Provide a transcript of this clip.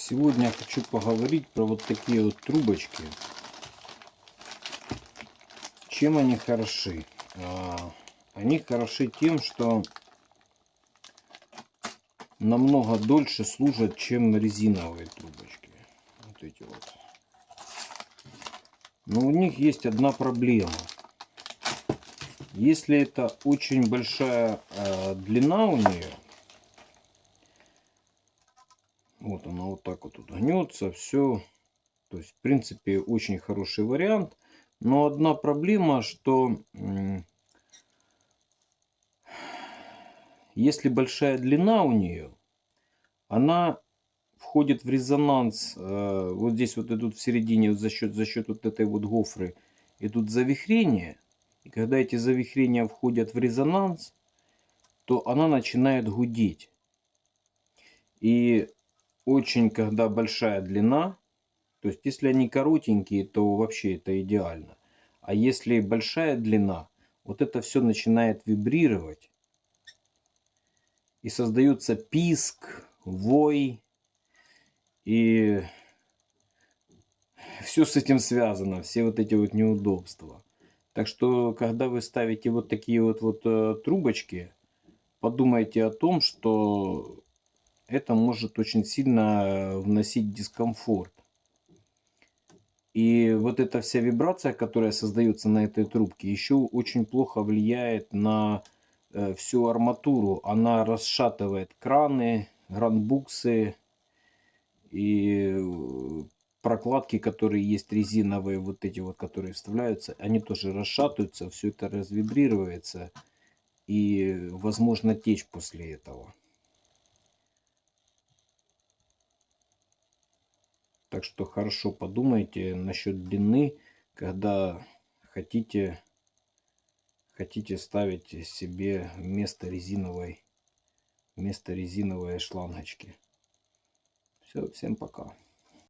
Сегодня я хочу поговорить про вот такие вот трубочки. Чем они хороши? Они хороши тем, что намного дольше служат, чем резиновые трубочки. Вот эти вот. Но у них есть одна проблема. Если это очень большая длина у нее, вот она вот так вот гнется, все. То есть, в принципе, очень хороший вариант. Но одна проблема, что если большая длина у нее, она входит в резонанс. Вот здесь вот идут в середине вот за счет вот этой вот гофры идут завихрения. И когда эти завихрения входят в резонанс, то она начинает гудеть. И очень, когда большая длина, то есть если они коротенькие, то вообще это идеально. А если большая длина, вот это все начинает вибрировать. И создается писк, вой. И все с этим связано, все вот эти вот неудобства. Так что, когда вы ставите вот такие вот трубочки, подумайте о том, что это может очень сильно вносить дискомфорт. И вот эта вся вибрация, которая создается на этой трубке, еще очень плохо влияет на всю арматуру. Она расшатывает краны, гранбуксы и прокладки, которые есть резиновые, вот эти вот, которые вставляются, они тоже расшатываются, все это развибрируется и возможно течь после этого. Так что хорошо подумайте насчет длины, когда хотите ставить себе вместо резиновой шлангочки. Все, всем пока.